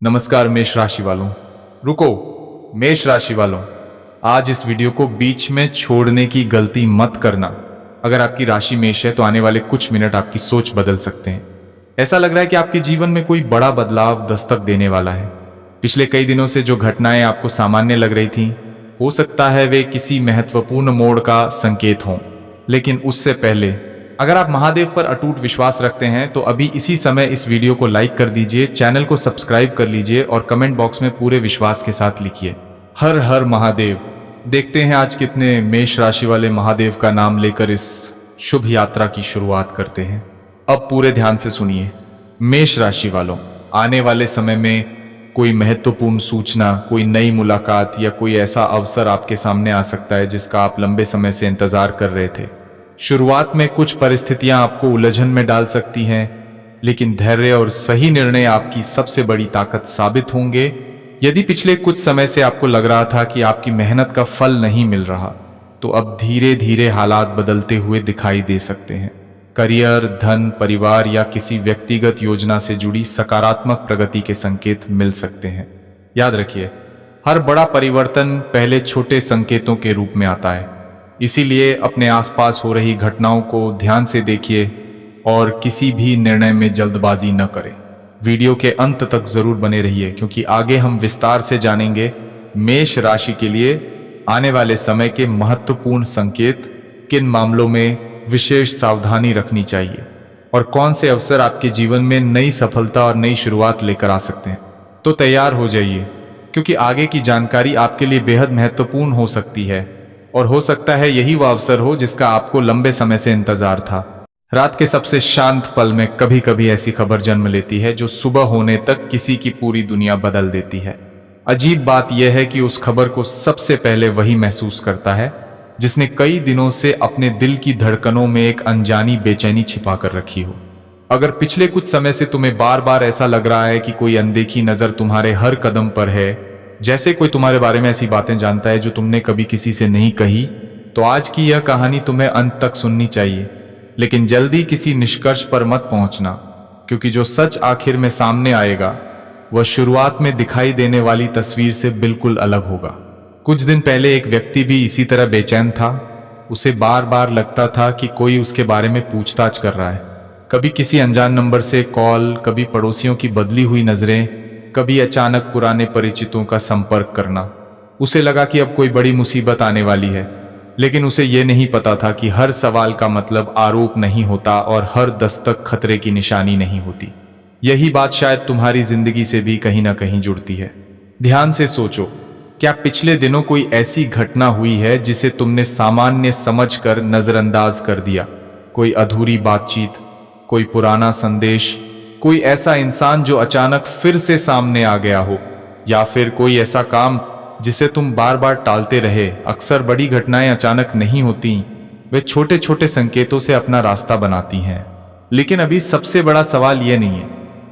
नमस्कार मेष राशि वालों। रुको, मेष राशि वालों, आज इस वीडियो को बीच में छोड़ने की गलती मत करना। अगर आपकी राशि मेष है तो आने वाले कुछ मिनट आपकी सोच बदल सकते हैं। ऐसा लग रहा है कि आपके जीवन में कोई बड़ा बदलाव दस्तक देने वाला है। पिछले कई दिनों से जो घटनाएं आपको सामान्य लग रही थीं, हो सकता है वे किसी महत्वपूर्ण मोड़ का संकेत हों। लेकिन उससे पहले, अगर आप महादेव पर अटूट विश्वास रखते हैं तो अभी इसी समय इस वीडियो को लाइक कर दीजिए, चैनल को सब्सक्राइब कर लीजिए और कमेंट बॉक्स में पूरे विश्वास के साथ लिखिए हर हर महादेव। देखते हैं आज कितने मेष राशि वाले महादेव का नाम लेकर इस शुभ यात्रा की शुरुआत करते हैं। अब पूरे ध्यान से सुनिए। मेष राशि वालों, आने वाले समय में कोई महत्वपूर्ण सूचना, कोई नई मुलाकात या कोई ऐसा अवसर आपके सामने आ सकता है जिसका आप लंबे समय से इंतजार कर रहे थे। शुरुआत में कुछ परिस्थितियां आपको उलझन में डाल सकती हैं, लेकिन धैर्य और सही निर्णय आपकी सबसे बड़ी ताकत साबित होंगे। यदि पिछले कुछ समय से आपको लग रहा था कि आपकी मेहनत का फल नहीं मिल रहा, तो अब धीरे धीरे हालात बदलते हुए दिखाई दे सकते हैं। करियर, धन, परिवार या किसी व्यक्तिगत योजना से जुड़ी सकारात्मक प्रगति के संकेत मिल सकते हैं। याद रखिए, हर बड़ा परिवर्तन पहले छोटे संकेतों के रूप में आता है। इसीलिए अपने आसपास हो रही घटनाओं को ध्यान से देखिए और किसी भी निर्णय में जल्दबाजी न करें। वीडियो के अंत तक जरूर बने रहिए, क्योंकि आगे हम विस्तार से जानेंगे मेष राशि के लिए आने वाले समय के महत्वपूर्ण संकेत, किन मामलों में विशेष सावधानी रखनी चाहिए और कौन से अवसर आपके जीवन में नई सफलता और नई शुरुआत लेकर आ सकते हैं। तो तैयार हो जाइए, क्योंकि आगे की जानकारी आपके लिए बेहद महत्वपूर्ण हो सकती है और हो सकता है यही वह अवसर हो जिसका आपको लंबे समय से इंतजार था। रात के सबसे शांत पल में कभी कभी ऐसी खबर जन्म लेती है जो सुबह होने तक किसी की पूरी दुनिया बदल देती है। अजीब बात यह है कि उस खबर को सबसे पहले वही महसूस करता है जिसने कई दिनों से अपने दिल की धड़कनों में एक अनजानी बेचैनी छिपा कर रखी हो। अगर पिछले कुछ समय से तुम्हें बार बार ऐसा लग रहा है कि कोई अनदेखी नजर तुम्हारे हर कदम पर है, जैसे कोई तुम्हारे बारे में ऐसी बातें जानता है जो तुमने कभी किसी से नहीं कही, तो आज की यह कहानी तुम्हें अंत तक सुननी चाहिए। लेकिन जल्दी किसी निष्कर्ष पर मत पहुंचना, क्योंकि जो सच आखिर में सामने आएगा वह शुरुआत में दिखाई देने वाली तस्वीर से बिल्कुल अलग होगा। कुछ दिन पहले एक व्यक्ति भी इसी तरह बेचैन था। उसे बार बार लगता था कि कोई उसके बारे में पूछताछ कर रहा है। कभी किसी अनजान नंबर से कॉल, कभी पड़ोसियों की बदली हुई नजरें, कभी अचानक पुराने परिचितों का संपर्क करना। उसे लगा कि अब कोई बड़ी मुसीबत आने वाली है, लेकिन उसे यह नहीं पता था कि हर सवाल का मतलब आरोप नहीं होता और हर दस्तक खतरे की निशानी नहीं होती। यही बात शायद तुम्हारी जिंदगी से भी कहीं ना कहीं जुड़ती है। ध्यान से सोचो, क्या पिछले दिनों कोई ऐसी घटना हुई है जिसे तुमने सामान्य समझकर नजरअंदाज कर दिया? कोई अधूरी बातचीत, कोई पुराना संदेश, कोई ऐसा इंसान जो अचानक फिर से सामने आ गया हो, या फिर कोई ऐसा काम जिसे तुम बार बार टालते रहे। अक्सर बड़ी घटनाएं अचानक नहीं होती, वे छोटे छोटे संकेतों से अपना रास्ता बनाती हैं। लेकिन अभी सबसे बड़ा सवाल यह नहीं है।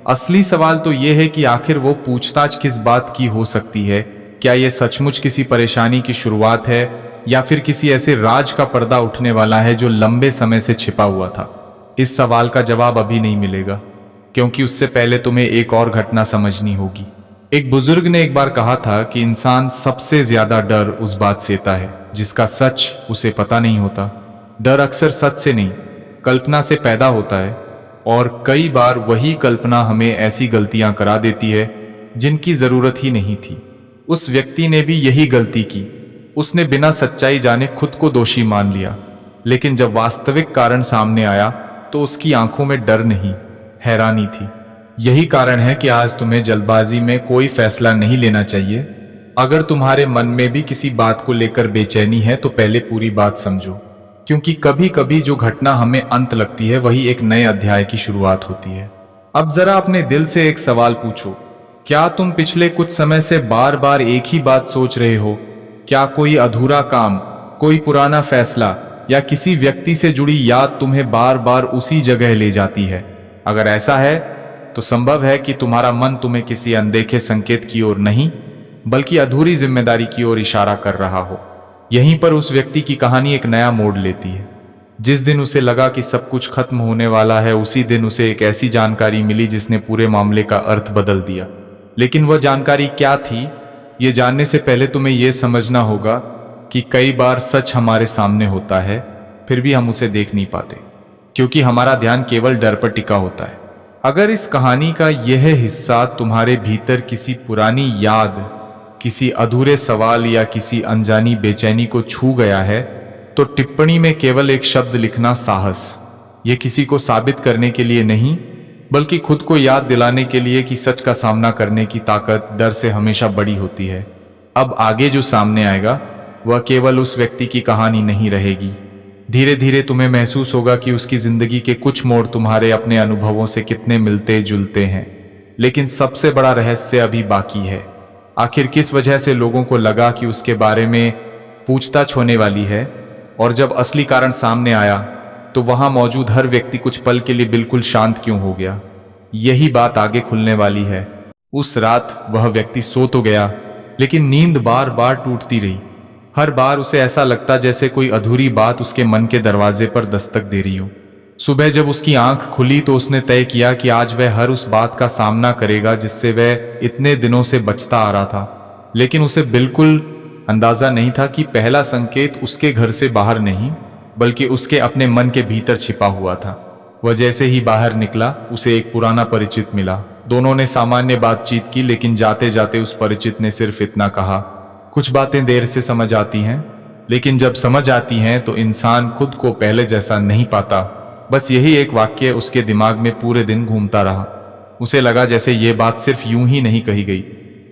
असली सवाल तो यह है कि आखिर वो पूछताछ किस बात की हो सकती है। क्या यह सचमुच किसी परेशानी की शुरुआत है, या फिर किसी ऐसे राज का पर्दा उठने वाला है जो लंबे समय से छिपा हुआ था? इस सवाल का जवाब अभी नहीं मिलेगा, क्योंकि उससे पहले तुम्हें एक और घटना समझनी होगी। एक बुजुर्ग ने एक बार कहा था कि इंसान सबसे ज्यादा डर उस बात से लेता है जिसका सच उसे पता नहीं होता। डर अक्सर सच से नहीं, कल्पना से पैदा होता है, और कई बार वही कल्पना हमें ऐसी गलतियां करा देती है जिनकी जरूरत ही नहीं थी। उस व्यक्ति ने भी यही गलती की। उसने बिना सच्चाई जाने खुद को दोषी मान लिया, लेकिन जब वास्तविक कारण सामने आया तो उसकी आंखों में डर नहीं, हैरानी थी। यही कारण है कि आज तुम्हें जल्दबाजी में कोई फैसला नहीं लेना चाहिए। अगर तुम्हारे मन में भी किसी बात को लेकर बेचैनी है तो पहले पूरी बात समझो, क्योंकि कभी कभी जो घटना हमें अंत लगती है वही एक नए अध्याय की शुरुआत होती है। अब जरा अपने दिल से एक सवाल पूछो, क्या तुम पिछले कुछ समय से बार बार एक ही बात सोच रहे हो? क्या कोई अधूरा काम, कोई पुराना फैसला या किसी व्यक्ति से जुड़ी याद तुम्हें बार बार उसी जगह ले जाती है? अगर ऐसा है तो संभव है कि तुम्हारा मन तुम्हें किसी अनदेखे संकेत की ओर नहीं, बल्कि अधूरी जिम्मेदारी की ओर इशारा कर रहा हो। यहीं पर उस व्यक्ति की कहानी एक नया मोड़ लेती है। जिस दिन उसे लगा कि सब कुछ खत्म होने वाला है, उसी दिन उसे एक ऐसी जानकारी मिली जिसने पूरे मामले का अर्थ बदल दिया। लेकिन वह जानकारी क्या थी, ये जानने से पहले तुम्हें यह समझना होगा कि कई बार सच हमारे सामने होता है, फिर भी हम उसे देख नहीं पाते, क्योंकि हमारा ध्यान केवल डर पर टिका होता है। अगर इस कहानी का यह हिस्सा तुम्हारे भीतर किसी पुरानी याद, किसी अधूरे सवाल या किसी अनजानी बेचैनी को छू गया है, तो टिप्पणी में केवल एक शब्द लिखना साहस। यह किसी को साबित करने के लिए नहीं, बल्कि खुद को याद दिलाने के लिए कि सच का सामना करने की ताकत डर से हमेशा बड़ी होती है। अब आगे जो सामने आएगा वह केवल उस व्यक्ति की कहानी नहीं रहेगी। धीरे धीरे तुम्हें महसूस होगा कि उसकी जिंदगी के कुछ मोड़ तुम्हारे अपने अनुभवों से कितने मिलते जुलते हैं। लेकिन सबसे बड़ा रहस्य अभी बाकी है। आखिर किस वजह से लोगों को लगा कि उसके बारे में पूछताछ होने वाली है, और जब असली कारण सामने आया तो वहां मौजूद हर व्यक्ति कुछ पल के लिए बिल्कुल शांत क्यों हो गया। यही बात आगे खुलने वाली है। उस रात वह व्यक्ति सो तो गया, लेकिन नींद बार बार टूटती रही। हर बार उसे ऐसा लगता जैसे कोई अधूरी बात उसके मन के दरवाजे पर दस्तक दे रही हो। सुबह जब उसकी आंख खुली तो उसने तय किया कि आज वह हर उस बात का सामना करेगा जिससे वह इतने दिनों से बचता आ रहा था। लेकिन उसे बिल्कुल अंदाजा नहीं था कि पहला संकेत उसके घर से बाहर नहीं, बल्कि उसके अपने मन के भीतर छिपा हुआ था। वह जैसे ही बाहर निकला, उसे एक पुराना परिचित मिला। दोनों ने सामान्य बातचीत की, लेकिन जाते जाते उस परिचित ने सिर्फ इतना कहा, कुछ बातें देर से समझ आती हैं, लेकिन जब समझ आती हैं तो इंसान खुद को पहले जैसा नहीं पाता। बस यही एक वाक्य उसके दिमाग में पूरे दिन घूमता रहा। उसे लगा जैसे ये बात सिर्फ यूं ही नहीं कही गई,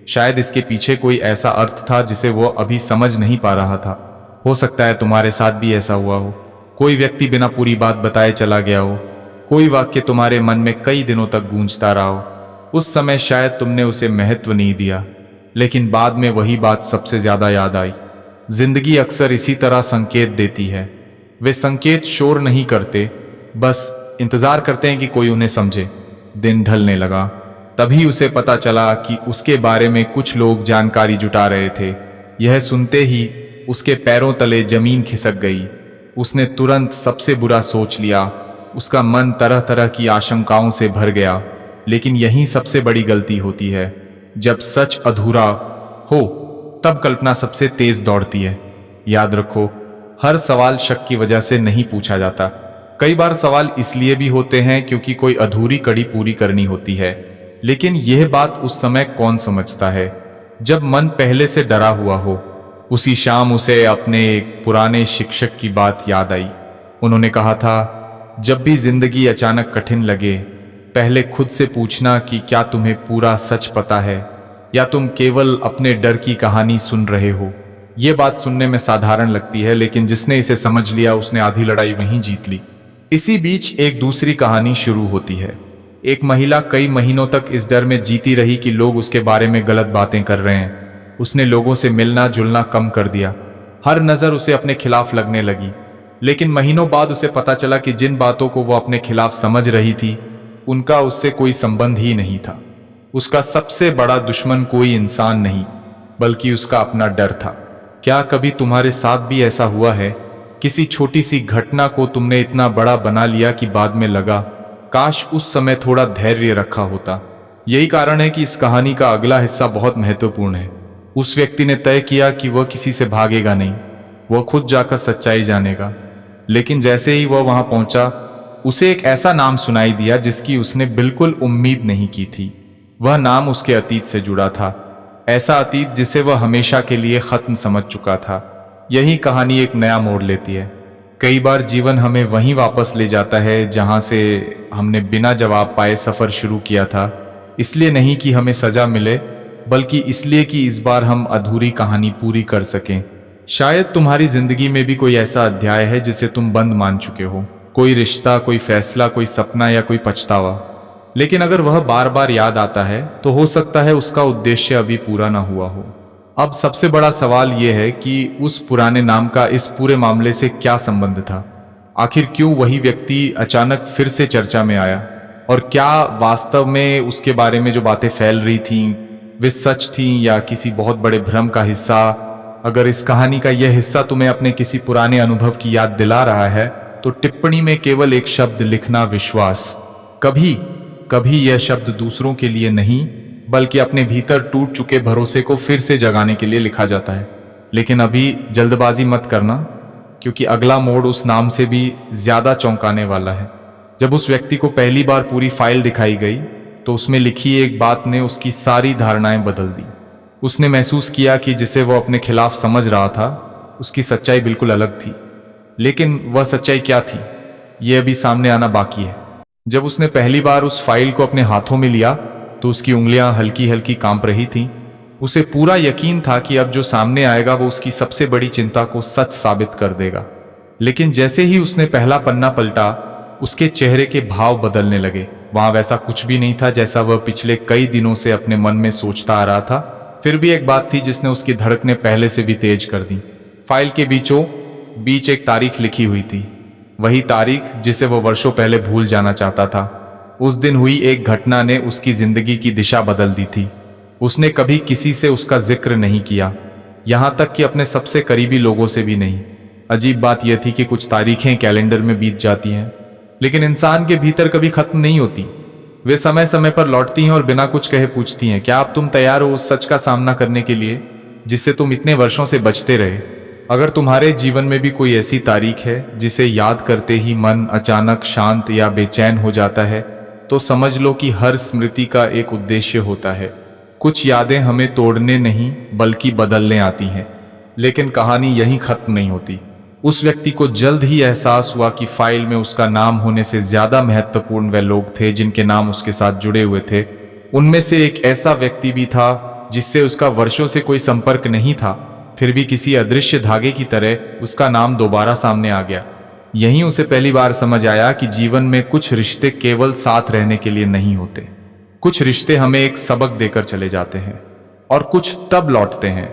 शायद इसके पीछे कोई ऐसा अर्थ था जिसे वो अभी समझ नहीं पा रहा था। हो सकता है तुम्हारे साथ भी ऐसा हुआ हो। कोई व्यक्ति बिना पूरी बात बताए चला गया हो, कोई वाक्य तुम्हारे मन में कई दिनों तक गूंजता रहा हो। उस समय शायद तुमने उसे महत्व नहीं दिया, लेकिन बाद में वही बात सबसे ज्यादा याद आई। जिंदगी अक्सर इसी तरह संकेत देती है। वे संकेत शोर नहीं करते, बस इंतजार करते हैं कि कोई उन्हें समझे। दिन ढलने लगा, तभी उसे पता चला कि उसके बारे में कुछ लोग जानकारी जुटा रहे थे। यह सुनते ही उसके पैरों तले जमीन खिसक गई। उसने तुरंत सबसे बुरा सोच लिया। उसका मन तरह तरह की आशंकाओं से भर गया। लेकिन यही सबसे बड़ी गलती होती है। जब सच अधूरा हो तब कल्पना सबसे तेज दौड़ती है। याद रखो, हर सवाल शक की वजह से नहीं पूछा जाता। कई बार सवाल इसलिए भी होते हैं क्योंकि कोई अधूरी कड़ी पूरी करनी होती है। लेकिन यह बात उस समय कौन समझता है, जब मन पहले से डरा हुआ हो। उसी शाम उसे अपने एक पुराने शिक्षक की बात याद आई। उन्होंने कहा था, जब भी जिंदगी अचानक कठिन लगे, पहले खुद से पूछना कि क्या तुम्हें पूरा सच पता है या तुम केवल अपने डर की कहानी सुन रहे हो। ये बात सुनने में साधारण लगती है, लेकिन जिसने इसे समझ लिया उसने आधी लड़ाई वहीं जीत ली। इसी बीच एक दूसरी कहानी शुरू होती है। एक महिला कई महीनों तक इस डर में जीती रही कि लोग उसके बारे में गलत बातें कर रहे हैं। उसने लोगों से मिलना जुलना कम कर दिया। हर नजर उसे अपने खिलाफ लगने लगी। लेकिन महीनों बाद उसे पता चला कि जिन बातों को वो अपने खिलाफ समझ रही थी, उनका उससे कोई संबंध ही नहीं था। उसका सबसे बड़ा दुश्मन कोई इंसान नहीं, बल्कि उसका अपना डर था। क्या कभी तुम्हारे साथ भी ऐसा हुआ है? किसी छोटी सी घटना को तुमने इतना बड़ा बना लिया कि बाद में लगा, काश उस समय थोड़ा धैर्य रखा होता। यही कारण है कि इस कहानी का अगला हिस्सा बहुत महत्वपूर्ण है। उस व्यक्ति ने तय किया कि वह किसी से भागेगा नहीं, वह खुद जाकर सच्चाई जानेगा। लेकिन जैसे ही वह वहां पहुंचा, उसे एक ऐसा नाम सुनाई दिया जिसकी उसने बिल्कुल उम्मीद नहीं की थी। वह नाम उसके अतीत से जुड़ा था, ऐसा अतीत जिसे वह हमेशा के लिए खत्म समझ चुका था। यही कहानी एक नया मोड़ लेती है। कई बार जीवन हमें वहीं वापस ले जाता है जहां से हमने बिना जवाब पाए सफर शुरू किया था। इसलिए नहीं कि हमें सजा मिले, बल्कि इसलिए कि इस बार हम अधूरी कहानी पूरी कर सकें। शायद तुम्हारी जिंदगी में भी कोई ऐसा अध्याय है जिसे तुम बंद मान चुके हो, कोई रिश्ता, कोई फैसला, कोई सपना या कोई पछतावा। लेकिन अगर वह बार बार याद आता है तो हो सकता है उसका उद्देश्य अभी पूरा ना हुआ हो। अब सबसे बड़ा सवाल यह है कि उस पुराने नाम का इस पूरे मामले से क्या संबंध था। आखिर क्यों वही व्यक्ति अचानक फिर से चर्चा में आया, और क्या वास्तव में उसके बारे में जो बातें फैल रही थीं वे सच थीं या किसी बहुत बड़े भ्रम का हिस्सा। अगर इस कहानी का यह हिस्सा तुम्हें अपने किसी पुराने अनुभव की याद दिला रहा है तो टिप्पणी में केवल एक शब्द लिखना, विश्वास। कभी कभी यह शब्द दूसरों के लिए नहीं, बल्कि अपने भीतर टूट चुके भरोसे को फिर से जगाने के लिए लिखा जाता है। लेकिन अभी जल्दबाजी मत करना, क्योंकि अगला मोड़ उस नाम से भी ज्यादा चौंकाने वाला है। जब उस व्यक्ति को पहली बार पूरी फाइल दिखाई गई तो उसमें लिखी एक बात ने उसकी सारी धारणाएं बदल दी। उसने महसूस किया कि जिसे वो अपने खिलाफ समझ रहा था उसकी सच्चाई बिल्कुल अलग थी। लेकिन वह सच्चाई क्या थी, ये अभी सामने आना बाकी है। जब उसने पहली बार उस फाइल को अपने हाथों में लिया तो उसकी उंगलियां हल्की हल्की कांप रही थीं। उसे पूरा यकीन था कि अब जो सामने आएगा वो उसकी सबसे बड़ी चिंता को सच साबित कर देगा। लेकिन जैसे ही उसने पहला पन्ना पलटा, उसके चेहरे के भाव बदलने लगे। वहां वैसा कुछ भी नहीं था जैसा वह पिछले कई दिनों से अपने मन में सोचता आ रहा था। फिर भी एक बात थी जिसने उसकी धड़कनें पहले से भी तेज कर दी। फाइल के बीचों बीच एक तारीख लिखी हुई थी, वही तारीख जिसे वो वर्षों पहले भूल जाना चाहता था। उस दिन हुई एक घटना ने उसकी जिंदगी की दिशा बदल दी थी। उसने कभी किसी से उसका जिक्र नहीं किया, यहां तक कि अपने सबसे करीबी लोगों से भी नहीं। अजीब बात यह थी कि कुछ तारीखें कैलेंडर में बीत जाती हैं, लेकिन इंसान के भीतर कभी खत्म नहीं होती। वे समय समय पर लौटती हैं और बिना कुछ कहे पूछती हैं, क्या अब तुम तैयार हो उस सच का सामना करने के लिए जिससे तुम इतने वर्षों से बचते रहे। अगर तुम्हारे जीवन में भी कोई ऐसी तारीख है जिसे याद करते ही मन अचानक शांत या बेचैन हो जाता है, तो समझ लो कि हर स्मृति का एक उद्देश्य होता है। कुछ यादें हमें तोड़ने नहीं बल्कि बदलने आती हैं। लेकिन कहानी यहीं खत्म नहीं होती। उस व्यक्ति को जल्द ही एहसास हुआ कि फाइल में उसका नाम होने से ज्यादा महत्वपूर्ण वे लोग थे जिनके नाम उसके साथ जुड़े हुए थे। उनमें से एक ऐसा व्यक्ति भी था जिससे उसका वर्षों से कोई संपर्क नहीं था, फिर भी किसी अदृश्य धागे की तरह उसका नाम दोबारा सामने आ गया। यहीं उसे पहली बार समझ आया कि जीवन में कुछ रिश्ते केवल साथ रहने के लिए नहीं होते। कुछ रिश्ते हमें एक सबक देकर चले जाते हैं, और कुछ तब लौटते हैं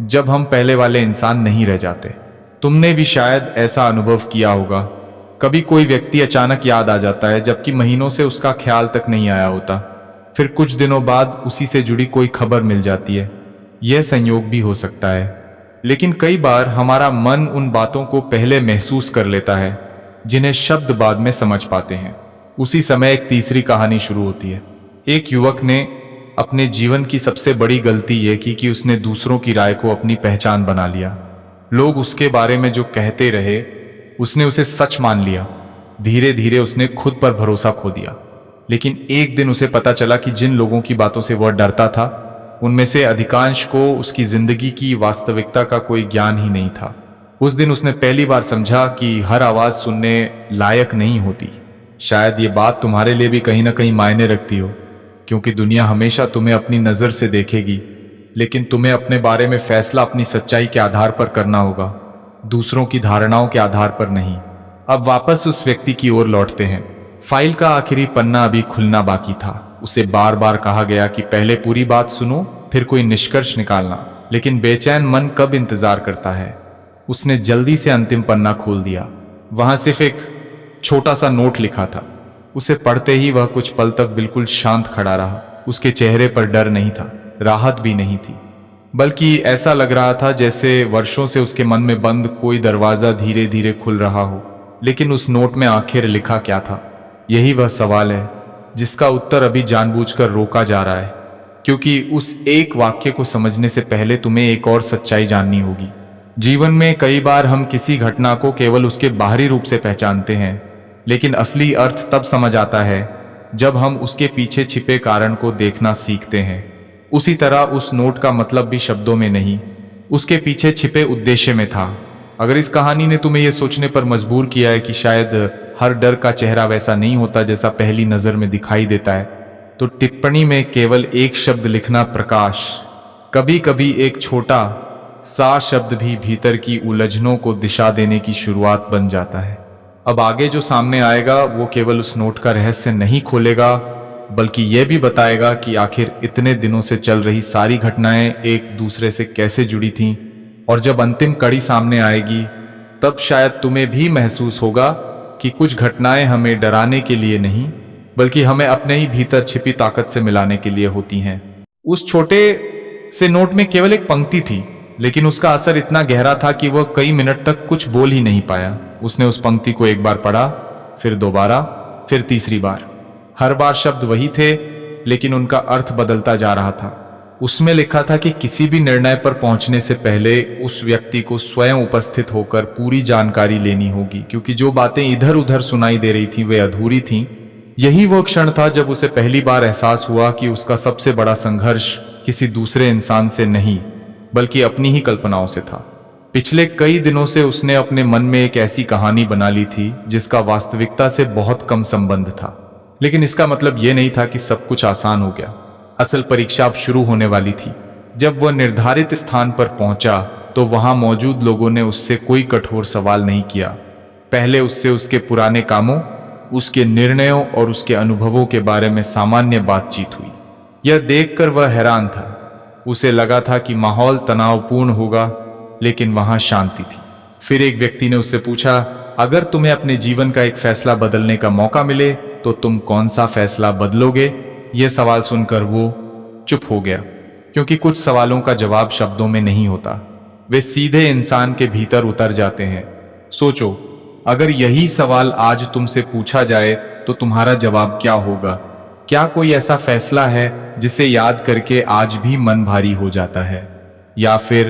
जब हम पहले वाले इंसान नहीं रह जाते। तुमने भी शायद ऐसा अनुभव किया होगा। कभी कोई व्यक्ति अचानक याद आ जाता है जबकि महीनों से उसका ख्याल तक नहीं आया होता। फिर कुछ दिनों बाद उसी से जुड़ी कोई खबर मिल जाती है। यह संयोग भी हो सकता है, लेकिन कई बार हमारा मन उन बातों को पहले महसूस कर लेता है जिन्हें शब्द बाद में समझ पाते हैं। उसी समय एक तीसरी कहानी शुरू होती है। एक युवक ने अपने जीवन की सबसे बड़ी गलती यह की कि उसने दूसरों की राय को अपनी पहचान बना लिया। लोग उसके बारे में जो कहते रहे उसने उसे सच मान लिया। धीरे धीरे उसने खुद पर भरोसा खो दिया। लेकिन एक दिन उसे पता चला कि जिन लोगों की बातों से वह डरता था उनमें से अधिकांश को उसकी जिंदगी की वास्तविकता का कोई ज्ञान ही नहीं था। उस दिन उसने पहली बार समझा कि हर आवाज सुनने लायक नहीं होती। शायद ये बात तुम्हारे लिए भी कहीं ना कहीं मायने रखती हो, क्योंकि दुनिया हमेशा तुम्हें अपनी नजर से देखेगी, लेकिन तुम्हें अपने बारे में फैसला अपनी सच्चाई के आधार पर करना होगा, दूसरों की धारणाओं के आधार पर नहीं। अब वापस उस व्यक्ति की ओर लौटते हैं। फाइल का आखिरी पन्ना अभी खुलना बाकी था। उसे बार बार कहा गया कि पहले पूरी बात सुनो फिर कोई निष्कर्ष निकालना, लेकिन बेचैन मन कब इंतजार करता है। उसने जल्दी से अंतिम पन्ना खोल दिया। वहां सिर्फ एक छोटा सा नोट लिखा था। उसे पढ़ते ही वह कुछ पल तक बिल्कुल शांत खड़ा रहा। उसके चेहरे पर डर नहीं था, राहत भी नहीं थी, बल्कि ऐसा लग रहा था जैसे वर्षों से उसके मन में बंद कोई दरवाजा धीरे धीरे खुल रहा हो। लेकिन उस नोट में आखिर लिखा क्या था? यही वह सवाल है जिसका उत्तर अभी जानबूझकर रोका जा रहा है, क्योंकि उस एक वाक्य को समझने से पहले तुम्हें एक और सच्चाई जाननी होगी। जीवन में कई बार हम किसी घटना को केवल उसके बाहरी रूप से पहचानते हैं, लेकिन असली अर्थ तब समझ आता है जब हम उसके पीछे छिपे कारण को देखना सीखते हैं। उसी तरह उस नोट का मतलब भी शब्दों में नहीं, उसके पीछे छिपे उद्देश्य में था। अगर इस कहानी ने तुम्हें यह सोचने पर मजबूर किया है कि शायद हर डर का चेहरा वैसा नहीं होता जैसा पहली नजर में दिखाई देता है, तो टिप्पणी में केवल एक शब्द लिखना प्रकाश। कभी कभी एक छोटा सा शब्द भी भीतर की उलझनों को दिशा देने की शुरुआत बन जाता है। अब आगे जो सामने आएगा वो केवल उस नोट का रहस्य नहीं खोलेगा, बल्कि यह भी बताएगा कि आखिर इतने दिनों से चल रही सारी घटनाएं एक दूसरे से कैसे जुड़ी थीं। और जब अंतिम कड़ी सामने आएगी तब शायद तुम्हें भी महसूस होगा कि कुछ घटनाएं हमें डराने के लिए नहीं बल्कि हमें अपने ही भीतर छिपी ताकत से मिलाने के लिए होती हैं। उस छोटे से नोट में केवल एक पंक्ति थी, लेकिन उसका असर इतना गहरा था कि वह कई मिनट तक कुछ बोल ही नहीं पाया। उसने उस पंक्ति को एक बार पढ़ा, फिर दोबारा, फिर तीसरी बार। हर बार शब्द वही थे, लेकिन उनका अर्थ बदलता जा रहा था। उसमें लिखा था कि किसी भी निर्णय पर पहुंचने से पहले उस व्यक्ति को स्वयं उपस्थित होकर पूरी जानकारी लेनी होगी, क्योंकि जो बातें इधर उधर सुनाई दे रही थीं वे अधूरी थीं। यही वो क्षण था जब उसे पहली बार एहसास हुआ कि उसका सबसे बड़ा संघर्ष किसी दूसरे इंसान से नहीं बल्कि अपनी ही कल्पनाओं से था। पिछले कई दिनों से उसने अपने मन में एक ऐसी कहानी बना ली थी जिसका वास्तविकता से बहुत कम संबंध था, लेकिन इसका मतलब यह नहीं था कि सब कुछ आसान हो गया। असल परीक्षा अब शुरू होने वाली थी। जब वह निर्धारित स्थान पर पहुंचा तो वहां मौजूद लोगों ने उससे कोई कठोर सवाल नहीं किया। पहले उससे उसके पुराने कामों, उसके निर्णयों और उसके अनुभवों के बारे में सामान्य बातचीत हुई। यह देखकर वह हैरान था। उसे लगा था कि माहौल तनावपूर्ण होगा, लेकिन वहां शांति थी। फिर एक व्यक्ति ने उससे पूछा, अगर तुम्हें अपने जीवन का एक फैसला बदलने का मौका मिले तो तुम कौन सा फैसला बदलोगे? यह सवाल सुनकर वो चुप हो गया, क्योंकि कुछ सवालों का जवाब शब्दों में नहीं होता, वे सीधे इंसान के भीतर उतर जाते हैं। सोचो, अगर यही सवाल आज तुमसे पूछा जाए तो तुम्हारा जवाब क्या होगा? क्या कोई ऐसा फैसला है जिसे याद करके आज भी मन भारी हो जाता है? या फिर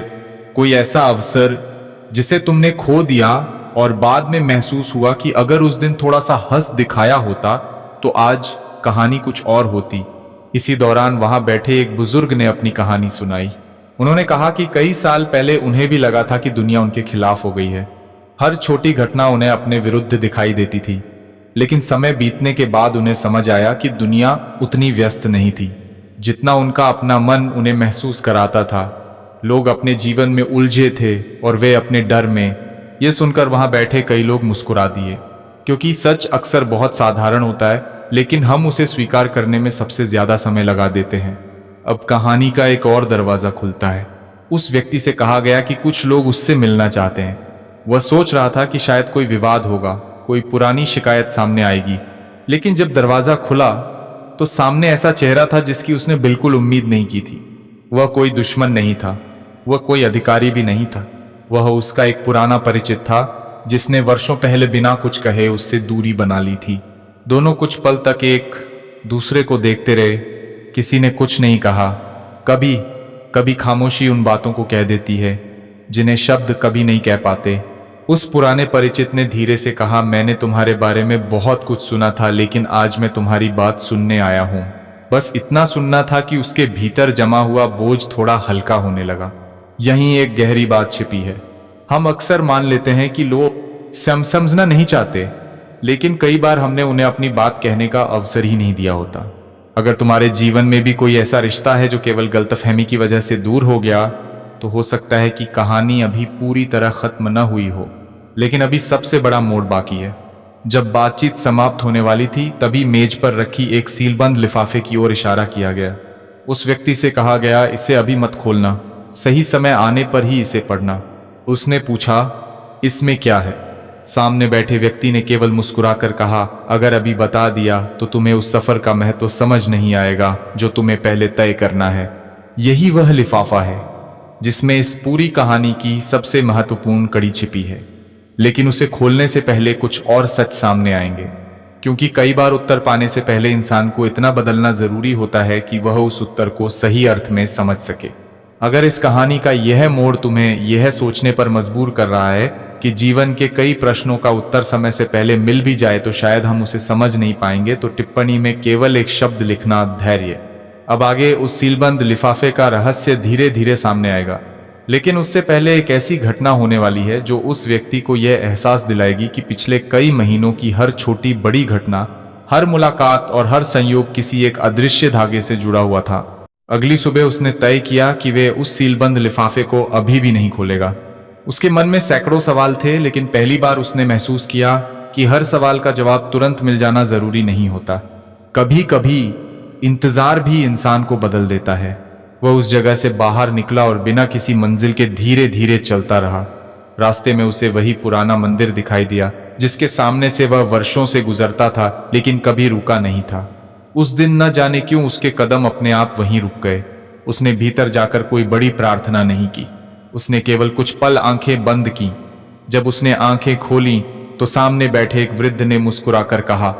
कोई ऐसा अवसर जिसे तुमने खो दिया और बाद में महसूस हुआ कि अगर उस दिन थोड़ा सा हंस दिखाया होता तो आज कहानी कुछ और होती? इसी दौरान वहां बैठे एक बुजुर्ग ने अपनी कहानी सुनाई। उन्होंने कहा कि कई साल पहले उन्हें भी लगा था कि दुनिया उनके खिलाफ हो गई है। हर छोटी घटना उन्हें अपने विरुद्ध दिखाई देती थी, लेकिन समय बीतने के बाद उन्हें समझ आया कि दुनिया उतनी व्यस्त नहीं थी जितना उनका अपना मन उन्हें महसूस कराता था। लोग अपने जीवन में उलझे थे और वे अपने डर में। यह सुनकर वहां बैठे कई लोग मुस्कुरा दिए, क्योंकि सच अक्सर बहुत साधारण होता है, लेकिन हम उसे स्वीकार करने में सबसे ज्यादा समय लगा देते हैं। अब कहानी का एक और दरवाजा खुलता है। उस व्यक्ति से कहा गया कि कुछ लोग उससे मिलना चाहते हैं। वह सोच रहा था कि शायद कोई विवाद होगा, कोई पुरानी शिकायत सामने आएगी, लेकिन जब दरवाजा खुला तो सामने ऐसा चेहरा था जिसकी उसने बिल्कुल उम्मीद नहीं की थी। वह कोई दुश्मन नहीं था, वह कोई अधिकारी भी नहीं था। वह उसका एक पुराना परिचित था जिसने वर्षों पहले बिना कुछ कहे उससे दूरी बना ली थी। दोनों कुछ पल तक एक दूसरे को देखते रहे। किसी ने कुछ नहीं कहा। कभी कभी खामोशी उन बातों को कह देती है जिन्हें शब्द कभी नहीं कह पाते। उस पुराने परिचित ने धीरे से कहा, मैंने तुम्हारे बारे में बहुत कुछ सुना था, लेकिन आज मैं तुम्हारी बात सुनने आया हूं। बस इतना सुनना था कि उसके भीतर जमा हुआ बोझ थोड़ा हल्का होने लगा। यहीं एक गहरी बात छिपी है। हम अक्सर मान लेते हैं कि लोग समझना नहीं चाहते, लेकिन कई बार हमने उन्हें अपनी बात कहने का अवसर ही नहीं दिया होता। अगर तुम्हारे जीवन में भी कोई ऐसा रिश्ता है जो केवल गलतफहमी की वजह से दूर हो गया, तो हो सकता है कि कहानी अभी पूरी तरह खत्म न हुई हो, लेकिन अभी सबसे बड़ा मोड़ बाकी है। जब बातचीत समाप्त होने वाली थी, तभी मेज पर रखी एक सीलबंद लिफाफे की ओर इशारा किया गया। उस व्यक्ति से कहा गया, इसे अभी मत खोलना, सही समय आने पर ही इसे पढ़ना। उसने पूछा, इसमें क्या है? सामने बैठे व्यक्ति ने केवल मुस्कुराकर कहा, अगर अभी बता दिया तो तुम्हें उस सफर का महत्व समझ नहीं आएगा जो तुम्हें पहले तय करना है। यही वह लिफाफा है जिसमें इस पूरी कहानी की सबसे महत्वपूर्ण कड़ी छिपी है, लेकिन उसे खोलने से पहले कुछ और सच सामने आएंगे, क्योंकि कई बार उत्तर पाने से पहले इंसान को इतना बदलना जरूरी होता है कि वह उस उत्तर को सही अर्थ में समझ सके। अगर इस कहानी का यह मोड़ तुम्हें यह सोचने पर मजबूर कर रहा है कि जीवन के कई प्रश्नों का उत्तर समय से पहले मिल भी जाए तो शायद हम उसे समझ नहीं पाएंगे, तो टिप्पणी में केवल एक शब्द लिखना, धैर्य। अब आगे उस सीलबंद लिफाफे का रहस्य धीरे धीरे सामने आएगा, लेकिन उससे पहले एक ऐसी घटना होने वाली है जो उस व्यक्ति को यह एहसास दिलाएगी कि पिछले कई महीनों की हर छोटी बड़ी घटना, हर मुलाकात और हर संयोग किसी एक अदृश्य धागे से जुड़ा हुआ था। अगली सुबह उसने तय किया कि वे उस सीलबंद लिफाफे को अभी भी नहीं खोलेगा। उसके मन में सैकड़ों सवाल थे, लेकिन पहली बार उसने महसूस किया कि हर सवाल का जवाब तुरंत मिल जाना जरूरी नहीं होता। कभी कभी इंतजार भी इंसान को बदल देता है। वह उस जगह से बाहर निकला और बिना किसी मंजिल के धीरे धीरे चलता रहा। रास्ते में उसे वही पुराना मंदिर दिखाई दिया जिसके सामने से वह वर्षों से गुजरता था, लेकिन कभी रुका नहीं था। उस दिन न जाने क्यों उसके कदम अपने आप वहीं रुक गए। उसने भीतर जाकर कोई बड़ी प्रार्थना नहीं की, उसने केवल कुछ पल आंखें बंद की। जब उसने आंखें खोली तो सामने बैठे एक वृद्ध ने मुस्कुराकर कहा,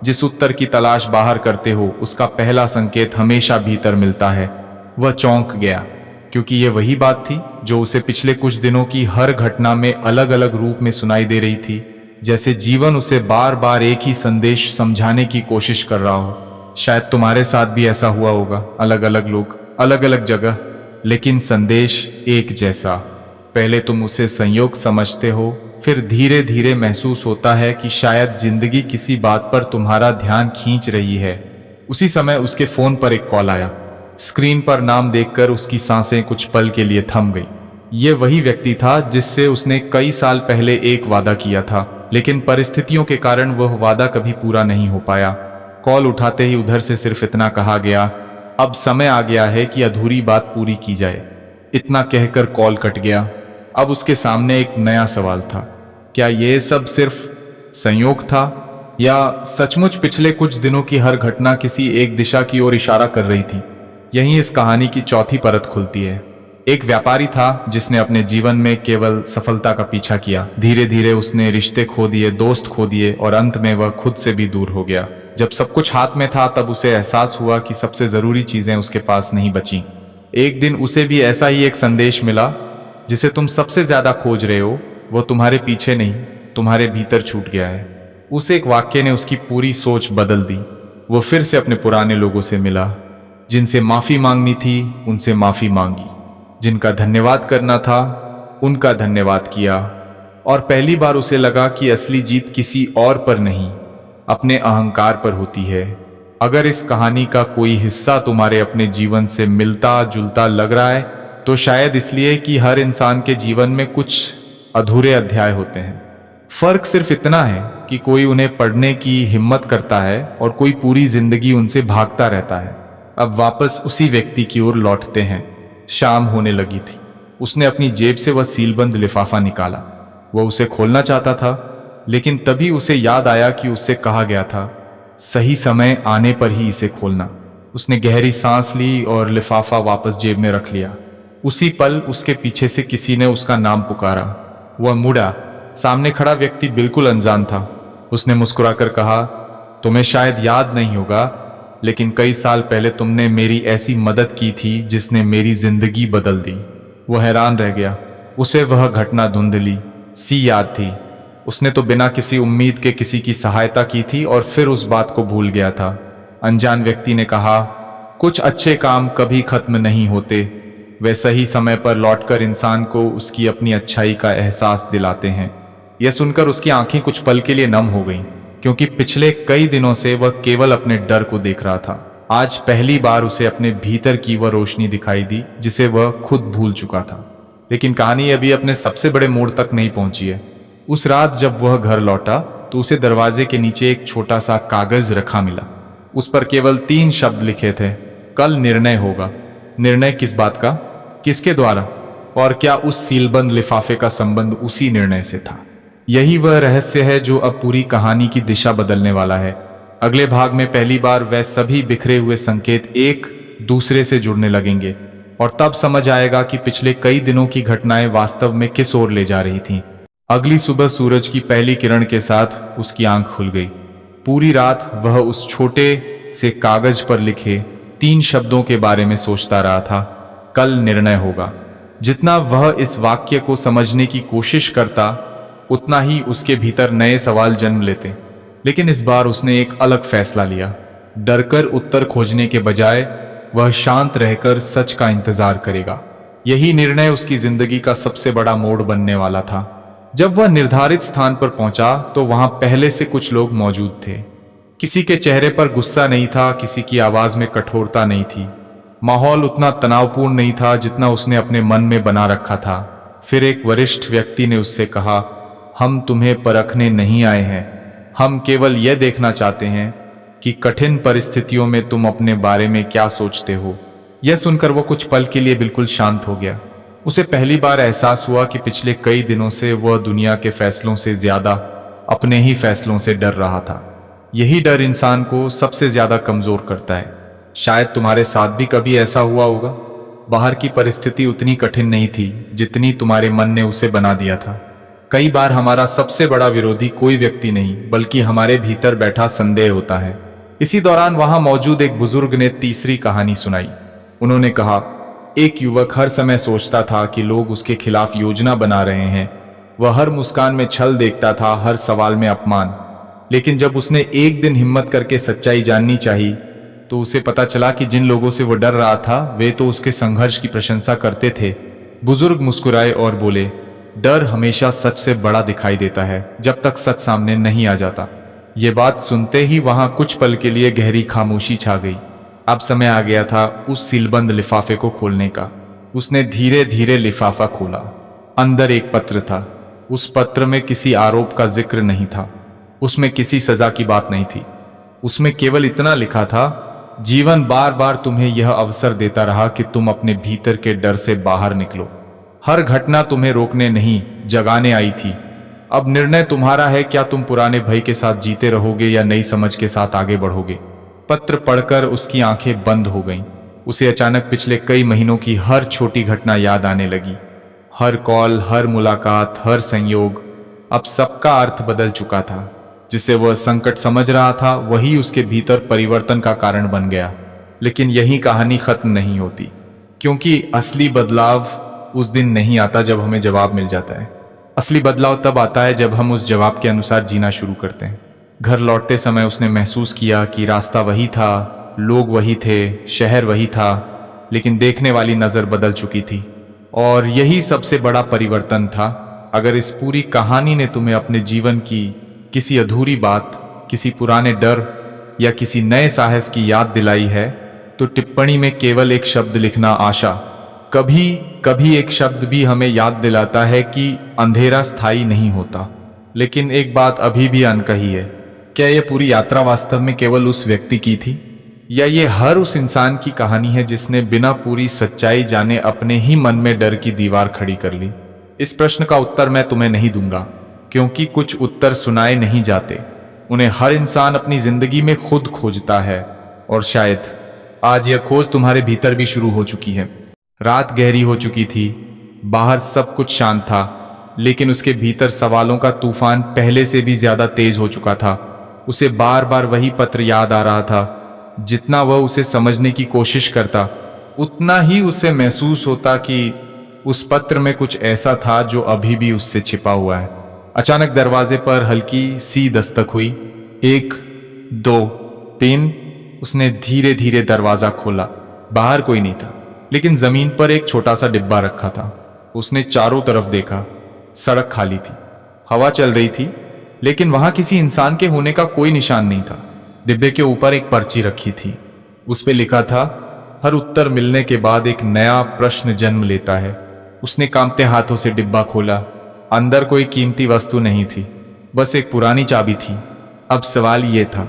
जिस उत्तर की तलाश बाहर करते हो उसका पहला संकेत हमेशा भीतर मिलता है। वह चौंक गया, क्योंकि ये वही बात थी जो उसे पिछले कुछ दिनों की हर घटना में अलग अलग रूप में सुनाई दे रही थी, जैसे जीवन उसे बार बार एक ही संदेश समझाने की कोशिश कर रहा हो। शायद तुम्हारे साथ भी ऐसा हुआ होगा, अलग अलग लोग, अलग अलग जगह, लेकिन संदेश एक जैसा। पहले तुम उसे संयोग समझते हो, फिर धीरे धीरे महसूस होता है कि शायद जिंदगी किसी बात पर तुम्हारा ध्यान खींच रही है। उसी समय उसके फोन पर एक कॉल आया। स्क्रीन पर नाम देखकर उसकी सांसें कुछ पल के लिए थम गई। ये वही व्यक्ति था जिससे उसने कई साल पहले एक वादा किया था, लेकिन परिस्थितियों के कारण वह वादा कभी पूरा नहीं हो पाया। कॉल उठाते ही उधर से सिर्फ इतना कहा गया, अब समय आ गया है कि अधूरी बात पूरी की जाए। इतना कहकर कॉल कट गया। अब उसके सामने एक नया सवाल था, क्या ये सब सिर्फ संयोग था या सचमुच पिछले कुछ दिनों की हर घटना किसी एक दिशा की ओर इशारा कर रही थी। यहीं इस कहानी की चौथी परत खुलती है। एक व्यापारी था जिसने अपने जीवन में केवल सफलता का पीछा किया। धीरे धीरे उसने रिश्ते खो दिए, दोस्त खो दिए और अंत में वह खुद से भी दूर हो गया। जब सब कुछ हाथ में था तब उसे एहसास हुआ कि सबसे जरूरी चीजें उसके पास नहीं बची। एक दिन उसे भी ऐसा ही एक संदेश मिला, जिसे तुम सबसे ज्यादा खोज रहे हो वो तुम्हारे पीछे नहीं, तुम्हारे भीतर छूट गया है। उस एक वाक्य ने उसकी पूरी सोच बदल दी। वो फिर से अपने पुराने लोगों से मिला, जिनसे माफी मांगनी थी उनसे माफी मांगी, जिनका धन्यवाद करना था उनका धन्यवाद किया। और पहली बार उसे लगा कि असली जीत किसी और पर नहीं, अपने अहंकार पर होती है। अगर इस कहानी का कोई हिस्सा तुम्हारे अपने जीवन से मिलता जुलता लग रहा है तो शायद इसलिए कि हर इंसान के जीवन में कुछ अधूरे अध्याय होते हैं। फर्क सिर्फ इतना है कि कोई उन्हें पढ़ने की हिम्मत करता है और कोई पूरी जिंदगी उनसे भागता रहता है। अब वापस उसी व्यक्ति की ओर लौटते हैं। शाम होने लगी थी। उसने अपनी जेब से वह सीलबंद लिफाफा निकाला। वह उसे खोलना चाहता था, लेकिन तभी उसे याद आया कि उससे कहा गया था सही समय आने पर ही इसे खोलना। उसने गहरी सांस ली और लिफाफा वापस जेब में रख लिया। उसी पल उसके पीछे से किसी ने उसका नाम पुकारा। वह मुड़ा। सामने खड़ा व्यक्ति बिल्कुल अनजान था। उसने मुस्कुराकर कहा, तुम्हें शायद याद नहीं होगा, लेकिन कई साल पहले तुमने मेरी ऐसी मदद की थी जिसने मेरी जिंदगी बदल दी। वह हैरान रह गया। उसे वह घटना धुंधली सी याद थी। उसने तो बिना किसी उम्मीद के किसी की सहायता की थी और फिर उस बात को भूल गया था। अनजान व्यक्ति ने कहा, कुछ अच्छे काम कभी खत्म नहीं होते, वे सही समय पर लौटकर इंसान को उसकी अपनी अच्छाई का एहसास दिलाते हैं। यह सुनकर उसकी आंखें कुछ पल के लिए नम हो गईं, क्योंकि पिछले कई दिनों से वह केवल अपने डर को देख रहा था। आज पहली बार उसे अपने भीतर की वह रोशनी दिखाई दी जिसे वह खुद भूल चुका था। लेकिन कहानी अभी अपने सबसे बड़े मोड़ तक नहीं पहुंची है। उस रात जब वह घर लौटा तो उसे दरवाजे के नीचे एक छोटा सा कागज रखा मिला। उस पर केवल 3 शब्द लिखे थे, कल निर्णय होगा। निर्णय किस बात का, किसके द्वारा, और क्या उस सीलबंद लिफाफे का संबंध उसी निर्णय से था? यही वह रहस्य है जो अब पूरी कहानी की दिशा बदलने वाला है। अगले भाग में पहली बार वह सभी बिखरे हुए संकेत एक दूसरे से जुड़ने लगेंगे और तब समझ आएगा कि पिछले कई दिनों की घटनाएं वास्तव में किस ओर ले जा रही थीं। अगली सुबह सूरज की पहली किरण के साथ उसकी आंख खुल गई। पूरी रात वह उस छोटे से कागज पर लिखे 3 शब्दों के बारे में सोचता रहा था, कल निर्णय होगा। जितना वह इस वाक्य को समझने की कोशिश करता उतना ही उसके भीतर नए सवाल जन्म लेते। लेकिन इस बार उसने एक अलग फैसला लिया। डरकर उत्तर खोजने के बजाय वह शांत रहकर सच का इंतजार करेगा। यही निर्णय उसकी जिंदगी का सबसे बड़ा मोड़ बनने वाला था। जब वह निर्धारित स्थान पर पहुंचा तो वहां पहले से कुछ लोग मौजूद थे। किसी के चेहरे पर गुस्सा नहीं था, किसी की आवाज में कठोरता नहीं थी। माहौल उतना तनावपूर्ण नहीं था जितना उसने अपने मन में बना रखा था। फिर एक वरिष्ठ व्यक्ति ने उससे कहा, हम तुम्हें परखने नहीं आए हैं, हम केवल यह देखना चाहते हैं कि कठिन परिस्थितियों में तुम अपने बारे में क्या सोचते हो। यह सुनकर वो कुछ पल के लिए बिल्कुल शांत हो गया। उसे पहली बार एहसास हुआ कि पिछले कई दिनों से वह दुनिया के फैसलों से ज्यादा अपने ही फैसलों से डर रहा था। यही डर इंसान को सबसे ज्यादा कमजोर करता है। शायद तुम्हारे साथ भी कभी ऐसा हुआ होगा। बाहर की परिस्थिति उतनी कठिन नहीं थी जितनी तुम्हारे मन ने उसे बना दिया था। कई बार हमारा सबसे बड़ा विरोधी कोई व्यक्ति नहीं बल्कि हमारे भीतर बैठा संदेह होता है। इसी दौरान वहां मौजूद एक बुजुर्ग ने तीसरी कहानी सुनाई। उन्होंने कहा, एक युवक हर समय सोचता था कि लोग उसके खिलाफ योजना बना रहे हैं। वह हर मुस्कान में छल देखता था, हर सवाल में अपमान। लेकिन जब उसने एक दिन हिम्मत करके सच्चाई जाननी चाही तो उसे पता चला कि जिन लोगों से वो डर रहा था वे तो उसके संघर्ष की प्रशंसा करते थे। बुजुर्ग मुस्कुराए और बोले, डर हमेशा सच से बड़ा दिखाई देता है जब तक सच सामने नहीं आ जाता। ये बात सुनते ही वहां कुछ पल के लिए गहरी खामोशी छा गई। अब समय आ गया था उस सीलबंद लिफाफे को खोलने का। उसने धीरे धीरे लिफाफा खोला। अंदर एक पत्र था। उस पत्र में किसी आरोप का जिक्र नहीं था, उसमें किसी सजा की बात नहीं थी। उसमें केवल इतना लिखा था, जीवन बार बार तुम्हें यह अवसर देता रहा कि तुम अपने भीतर के डर से बाहर निकलो। हर घटना तुम्हें रोकने नहीं, जगाने आई थी। अब निर्णय तुम्हारा है, क्या तुम पुराने भय के साथ जीते रहोगे या नई समझ के साथ आगे बढ़ोगे। पत्र पढ़कर उसकी आंखें बंद हो गईं। उसे अचानक पिछले कई महीनों की हर छोटी घटना याद आने लगी। हर कॉल, हर मुलाकात, हर संयोग। अब सबका अर्थ बदल चुका था। जिसे वह संकट समझ रहा था वही उसके भीतर परिवर्तन का कारण बन गया। लेकिन यही कहानी खत्म नहीं होती, क्योंकि असली बदलाव उस दिन नहीं आता जब हमें जवाब मिल जाता है। असली बदलाव तब आता है जब हम उस जवाब के अनुसार जीना शुरू करते हैं। घर लौटते समय उसने महसूस किया कि रास्ता वही था, लोग वही थे, शहर वही था, लेकिन देखने वाली नजर बदल चुकी थी। और यही सबसे बड़ा परिवर्तन था। अगर इस पूरी कहानी ने तुम्हें अपने जीवन की किसी अधूरी बात, किसी पुराने डर या किसी नए साहस की याद दिलाई है तो टिप्पणी में केवल एक शब्द लिखना, आशा। कभी कभी एक शब्द भी हमें याद दिलाता है कि अंधेरा स्थायी नहीं होता। लेकिन एक बात अभी भी अनकही है, क्या यह पूरी यात्रा वास्तव में केवल उस व्यक्ति की थी, या ये हर उस इंसान की कहानी है जिसने बिना पूरी सच्चाई जाने अपने ही मन में डर की दीवार खड़ी कर ली। इस प्रश्न का उत्तर मैं तुम्हें नहीं दूंगा, क्योंकि कुछ उत्तर सुनाए नहीं जाते। उन्हें हर इंसान अपनी जिंदगी में खुद खोजता है। और शायद आज यह खोज तुम्हारे भीतर भी शुरू हो चुकी है। रात गहरी हो चुकी थी, बाहर सब कुछ शांत था, लेकिन उसके भीतर सवालों का तूफान पहले से भी ज्यादा तेज हो चुका था। उसे बार बार वही पत्र याद आ रहा था। जितना वह उसे समझने की कोशिश करता, उतना ही उसे महसूस होता कि उस पत्र में कुछ ऐसा था जो अभी भी उससे छिपा हुआ है। अचानक दरवाजे पर हल्की सी दस्तक हुई। 1, 2, 3। उसने धीरे धीरे दरवाजा खोला। बाहर कोई नहीं था, लेकिन जमीन पर एक छोटा सा डिब्बा रखा था। उसने चारों तरफ देखा। सड़क खाली थी, हवा चल रही थी, लेकिन वहां किसी इंसान के होने का कोई निशान नहीं था। डिब्बे के ऊपर एक पर्ची रखी थी। उस पे लिखा था, हर उत्तर मिलने के बाद एक नया प्रश्न जन्म लेता है। उसने कांपते हाथों से डिब्बा खोला। अंदर कोई कीमती वस्तु नहीं थी, बस एक पुरानी चाबी थी। अब सवाल ये था,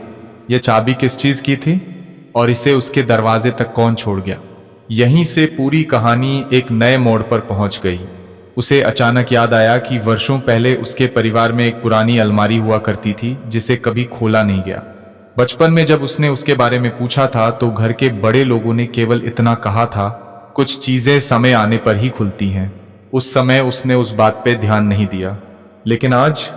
यह चाबी किस चीज की थी और इसे उसके दरवाजे तक कौन छोड़ गया। यहीं से पूरी कहानी एक नए मोड़ पर पहुंच गई। उसे अचानक याद आया कि वर्षों पहले उसके परिवार में एक पुरानी अलमारी हुआ करती थी जिसे कभी खोला नहीं गया। बचपन में जब उसने उसके बारे में पूछा था तो घर के बड़े लोगों ने केवल इतना कहा था, कुछ चीजें समय आने पर ही खुलती हैं। उस समय उसने उस बात पे ध्यान नहीं दिया, लेकिन आज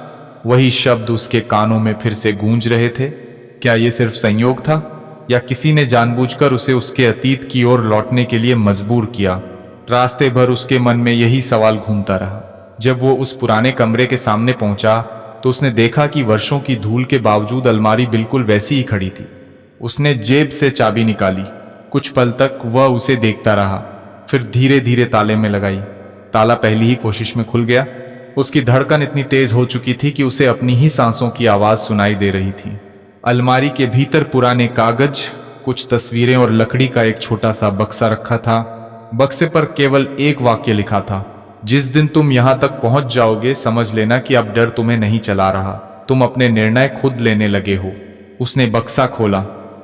वही शब्द उसके कानों में फिर से गूंज रहे थे। क्या ये सिर्फ संयोग था या किसी ने जानबूझकर उसे उसके अतीत की ओर लौटने के लिए मजबूर किया। रास्ते भर उसके मन में यही सवाल घूमता रहा। जब वो उस पुराने कमरे के सामने पहुंचा तो उसने देखा कि वर्षों की धूल के बावजूद अलमारी बिल्कुल वैसी ही खड़ी थी। उसने जेब से चाबी निकाली। कुछ पल तक वह उसे देखता रहा, फिर धीरे धीरे ताले में लगाई। ताला पहली ही कोशिश में खुल गया। उसकी धड़कन इतनी तेज हो चुकी थी कि उसे अपनी ही सांसों की आवाज सुनाई दे रही थी। अलमारी के भीतर पुराने कागज, कुछ तस्वीरें और लकड़ी का एक छोटा सा बक्सा रखा था। बक्से पर केवल एक वाक्य लिखा था, जिस दिन तुम यहां तक पहुंच जाओगे समझ लेना कि अब डर तुम्हें नहीं चला रहा, तुम अपने निर्णय खुद लेने लगे हो। उसने बक्सा खोला।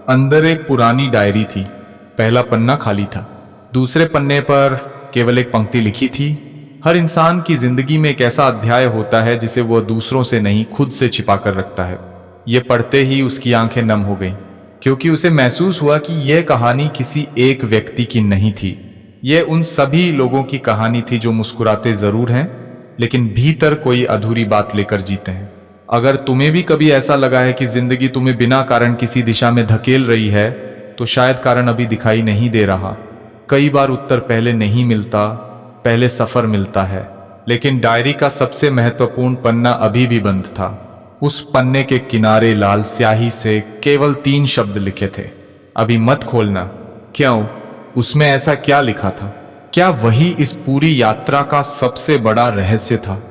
अंदर एक पुरानी डायरी थी। पहला पन्ना खाली था। दूसरे पन्ने पर केवल एक पंक्ति लिखी थी, हर इंसान की जिंदगी में एक ऐसा अध्याय होता है जिसे वह दूसरों से नहीं खुद से छिपा कर रखता है। यह पढ़ते ही उसकी आंखें नम हो गईं, क्योंकि उसे महसूस हुआ कि यह कहानी किसी एक व्यक्ति की नहीं थी। यह उन सभी लोगों की कहानी थी जो मुस्कुराते जरूर हैं, लेकिन भीतर कोई अधूरी बात लेकर जीते हैं। अगर तुम्हें भी कभी ऐसा लगा है कि जिंदगी तुम्हें बिना कारण किसी दिशा में धकेल रही है, तो शायद कारण अभी दिखाई नहीं दे रहा। कई बार उत्तर पहले नहीं मिलता, पहले सफर मिलता है। लेकिन डायरी का सबसे महत्वपूर्ण पन्ना अभी भी बंद था। उस पन्ने के किनारे लाल स्याही से केवल 3 शब्द लिखे थे, अभी मत खोलना। क्यों? उसमें ऐसा क्या लिखा था? क्या वही इस पूरी यात्रा का सबसे बड़ा रहस्य था,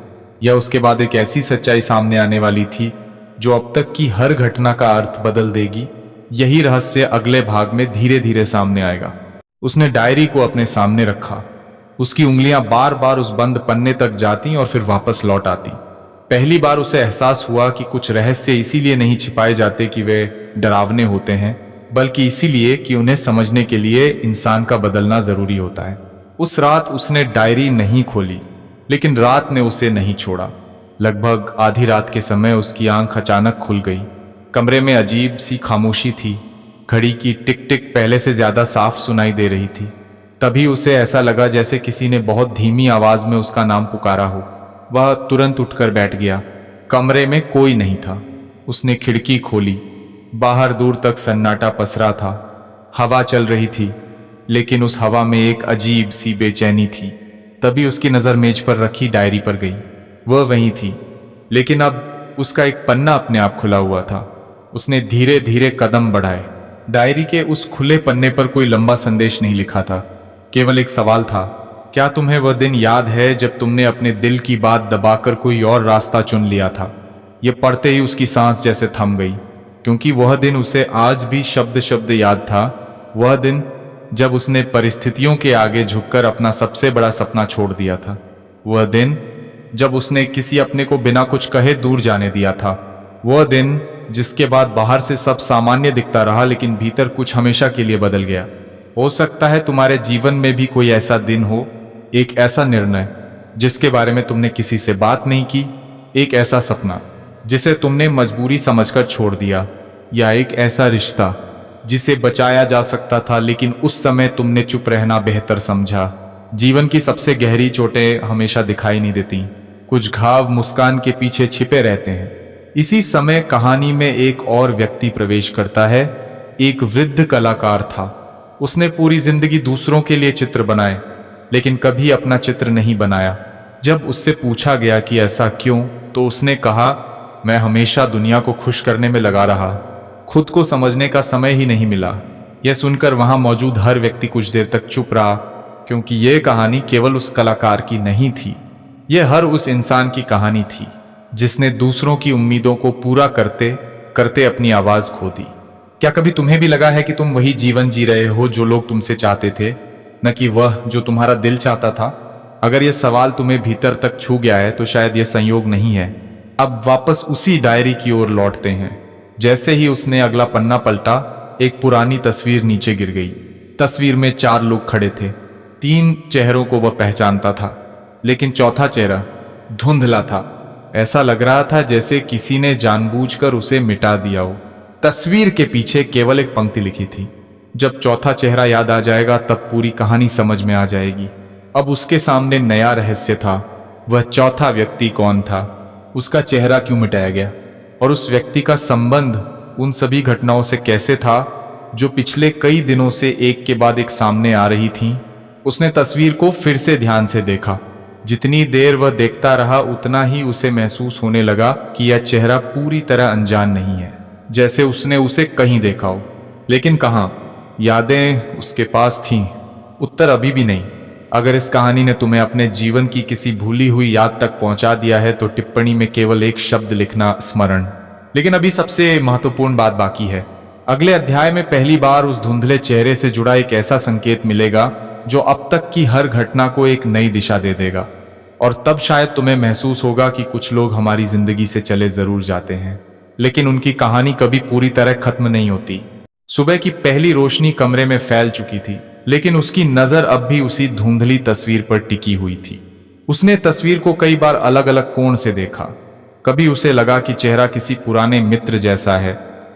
या उसके बाद एक ऐसी सच्चाई सामने आने वाली थी जो अब तक की हर घटना का अर्थ बदल देगी? यही रहस्य अगले भाग में धीरे धीरे सामने आएगा। उसने डायरी को अपने सामने रखा। उसकी उंगलियां बार बार उस बंद पन्ने तक जाती और फिर वापस लौट आती। पहली बार उसे एहसास हुआ कि कुछ रहस्य इसीलिए नहीं छिपाए जाते कि वे डरावने होते हैं, बल्कि इसीलिए कि उन्हें समझने के लिए इंसान का बदलना जरूरी होता है। उस रात उसने डायरी नहीं खोली, लेकिन रात ने उसे नहीं छोड़ा। लगभग आधी रात के समय उसकी आंख अचानक खुल गई। कमरे में अजीब सी खामोशी थी। घड़ी की टिक टिक पहले से ज्यादा साफ सुनाई दे रही थी। तभी उसे ऐसा लगा जैसे किसी ने बहुत धीमी आवाज में उसका नाम पुकारा हो। वह तुरंत उठकर बैठ गया। कमरे में कोई नहीं था। उसने खिड़की खोली। बाहर दूर तक सन्नाटा पसरा था। हवा चल रही थी, लेकिन उस हवा में एक अजीब सी बेचैनी थी। तभी उसकी नजर मेज पर रखी डायरी पर गई। वह वहीं थी, लेकिन अब उसका एक पन्ना अपने आप खुला हुआ था। उसने धीरे धीरे कदम बढ़ाए। डायरी के उस खुले पन्ने पर कोई लंबा संदेश नहीं लिखा था, केवल एक सवाल था। क्या तुम्हें वह दिन याद है जब तुमने अपने दिल की बात दबाकर कोई और रास्ता चुन लिया था? यह पढ़ते ही उसकी सांस जैसे थम गई, क्योंकि वह दिन उसे आज भी शब्द शब्द याद था। वह दिन जब उसने परिस्थितियों के आगे झुककर अपना सबसे बड़ा सपना छोड़ दिया था। वह दिन जब उसने किसी अपने को बिना कुछ कहे दूर जाने दिया था। वह दिन जिसके बाद बाहर से सब सामान्य दिखता रहा, लेकिन भीतर कुछ हमेशा के लिए बदल गया। हो सकता है तुम्हारे जीवन में भी कोई ऐसा दिन हो, एक ऐसा निर्णय जिसके बारे में तुमने किसी से बात नहीं की, एक ऐसा सपना जिसे तुमने मजबूरी समझकर छोड़ दिया, या एक ऐसा रिश्ता जिसे बचाया जा सकता था लेकिन उस समय तुमने चुप रहना बेहतर समझा। जीवन की सबसे गहरी चोटें हमेशा दिखाई नहीं देती। कुछ घाव मुस्कान के पीछे छिपे रहते हैं। इसी समय कहानी में एक और व्यक्ति प्रवेश करता है। एक वृद्ध कलाकार था। उसने पूरी जिंदगी दूसरों के लिए चित्र बनाए, लेकिन कभी अपना चित्र नहीं बनाया। जब उससे पूछा गया कि ऐसा क्यों, तो उसने कहा, मैं हमेशा दुनिया को खुश करने में लगा रहा, खुद को समझने का समय ही नहीं मिला। यह सुनकर वहां मौजूद हर व्यक्ति कुछ देर तक चुप रहा, क्योंकि यह कहानी केवल उस कलाकार की नहीं थी। यह हर उस इंसान की कहानी थी जिसने दूसरों की उम्मीदों को पूरा करते करते अपनी आवाज खो दी। क्या कभी तुम्हें भी लगा है कि तुम वही जीवन जी रहे हो जो लोग तुमसे चाहते थे, न कि वह जो तुम्हारा दिल चाहता था? अगर यह सवाल तुम्हें भीतर तक छू गया है, तो शायद यह संयोग नहीं है। अब वापस उसी डायरी की ओर लौटते हैं। जैसे ही उसने अगला पन्ना पलटा, एक पुरानी तस्वीर नीचे गिर गई। तस्वीर में 4 लोग खड़े थे। 3 चेहरों को वह पहचानता था, लेकिन चौथा चेहरा धुंधला था। ऐसा लग रहा था जैसे किसी ने जानबूझकर उसे मिटा दिया हो। तस्वीर के पीछे केवल एक पंक्ति लिखी थी, जब चौथा चेहरा याद आ जाएगा तब पूरी कहानी समझ में आ जाएगी। अब उसके सामने नया रहस्य था। वह चौथा व्यक्ति कौन था? उसका चेहरा क्यों मिटाया गया? और उस व्यक्ति का संबंध उन सभी घटनाओं से कैसे था जो पिछले कई दिनों से एक के बाद एक सामने आ रही थीं? उसने तस्वीर को फिर से ध्यान से देखा। जितनी देर वह देखता रहा, उतना ही उसे महसूस होने लगा कि यह चेहरा पूरी तरह अनजान नहीं है, जैसे उसने उसे कहीं देखा हो। लेकिन कहाँ? यादें उसके पास थीं, उत्तर अभी भी नहीं। अगर इस कहानी ने तुम्हें अपने जीवन की किसी भूली हुई याद तक पहुंचा दिया है, तो टिप्पणी में केवल एक शब्द लिखना, स्मरण। लेकिन अभी सबसे महत्वपूर्ण बात बाकी है। अगले अध्याय में पहली बार उस धुंधले चेहरे से जुड़ा एक ऐसा संकेत मिलेगा जो अब तक की हर घटना को एक नई दिशा दे देगा। और तब शायद तुम्हें महसूस होगा कि कुछ लोग हमारी जिंदगी से चले जरूर जाते हैं, लेकिन उनकी कहानी कभी पूरी तरह खत्म नहीं होती। सुबह की पहली रोशनी कमरे में फैल चुकी थी, लेकिन उसकी नजर अब भी उसी धुंधली तस्वीर पर टिकी हुई थी। उसने तस्वीर को कई बार अलग अलग कोण से देखा। कभी उसे लगा कि चेहरा किसी पुराने मित्र जैसा है,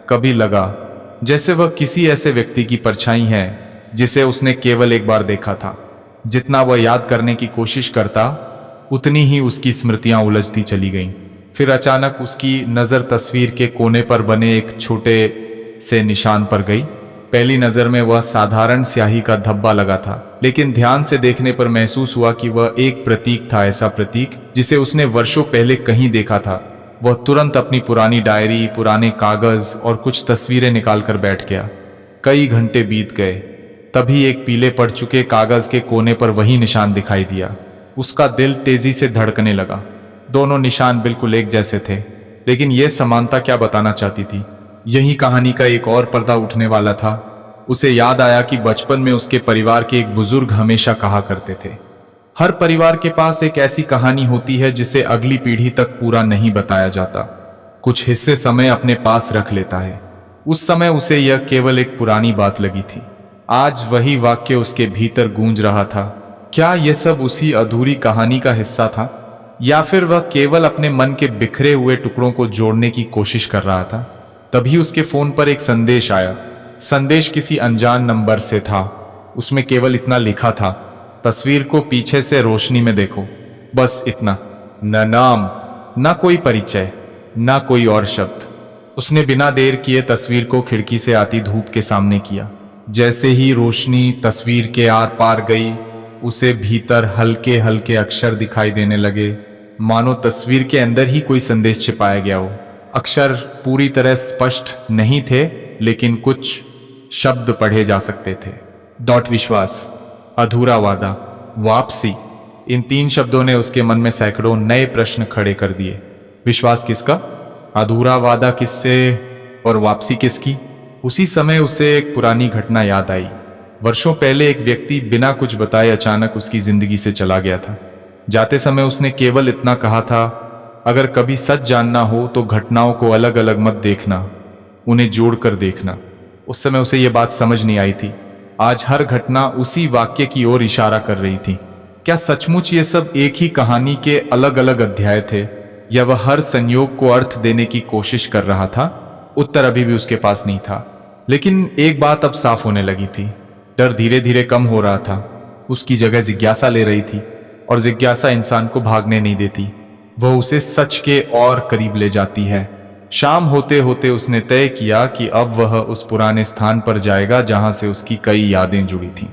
कभी लगा जैसे वह किसी ऐसे व्यक्ति की परछाई है जिसे उसने केवल एक बार देखा था। जितना वह याद करने की कोशिश करता, उतनी ही उसकी स्मृतियां उलझती चली गईं। फिर अचानक उसकी नज़र तस्वीर के कोने पर बने एक छोटे से निशान पर गई। पहली नज़र में वह साधारण स्याही का धब्बा लगा था, लेकिन ध्यान से देखने पर महसूस हुआ कि वह एक प्रतीक था, ऐसा प्रतीक जिसे उसने वर्षों पहले कहीं देखा था। वह तुरंत अपनी पुरानी डायरी, पुराने कागज और कुछ तस्वीरें निकालकर बैठ गया। कई घंटे बीत गए, तभी एक पीले पड़ चुके कागज के कोने पर वही निशान दिखाई दिया। उसका दिल तेजी से धड़कने लगा। दोनों निशान बिल्कुल एक जैसे थे, लेकिन यह समानता क्या बताना चाहती थी? यही कहानी का एक और पर्दा उठने वाला था। उसे याद आया कि बचपन में उसके परिवार के एक बुजुर्ग हमेशा कहा करते थे, हर परिवार के पास एक ऐसी कहानी होती है जिसे अगली पीढ़ी तक पूरा नहीं बताया जाता। कुछ हिस्से समय अपने पास रख लेता है। उस समय उसे यह केवल एक पुरानी बात लगी थी। आज वही वाक्य उसके भीतर गूंज रहा था। क्या यह सब उसी अधूरी कहानी का हिस्सा था, या फिर वह केवल अपने मन के बिखरे हुए टुकड़ों को जोड़ने की कोशिश कर रहा था? तभी उसके फोन पर एक संदेश आया। संदेश किसी अनजान नंबर से था। उसमें केवल इतना लिखा था, तस्वीर को पीछे से रोशनी में देखो। बस इतना। न नाम, न कोई परिचय, न कोई और शब्द। उसने बिना देर किए तस्वीर को खिड़की से आती धूप के सामने किया। जैसे ही रोशनी तस्वीर के आर पार गई, उसे भीतर हल्के हल्के अक्षर दिखाई देने लगे, मानो तस्वीर के अंदर ही कोई संदेश छिपाया गया हो। अक्षर पूरी तरह स्पष्ट नहीं थे, लेकिन कुछ शब्द पढ़े जा सकते थे। विश्वास, अधूरा वादा, वापसी। इन 3 शब्दों ने उसके मन में सैकड़ों नए प्रश्न खड़े कर दिए। विश्वास किसका? अधूरा वादा किससे? और वापसी किसकी? उसी समय उसे एक पुरानी घटना याद आई। वर्षों पहले एक व्यक्ति बिना कुछ बताए अचानक उसकी जिंदगी से चला गया था। जाते समय उसने केवल इतना कहा था, अगर कभी सच जानना हो तो घटनाओं को अलग अलग मत देखना, उन्हें जोड़कर देखना। उस समय उसे यह बात समझ नहीं आई थी। आज हर घटना उसी वाक्य की ओर इशारा कर रही थी। क्या सचमुच ये सब एक ही कहानी के अलग अलग अध्याय थे, या वह हर संयोग को अर्थ देने की कोशिश कर रहा था? उत्तर अभी भी उसके पास नहीं था, लेकिन एक बात अब साफ होने लगी थी। डर धीरे धीरे कम हो रहा था। उसकी जगह जिज्ञासा ले रही थी, और जिज्ञासा इंसान को भागने नहीं देती, वह उसे सच के और करीब ले जाती है। शाम होते होते उसने तय किया कि अब वह उस पुराने स्थान पर जाएगा जहां से उसकी कई यादें जुड़ी थीं।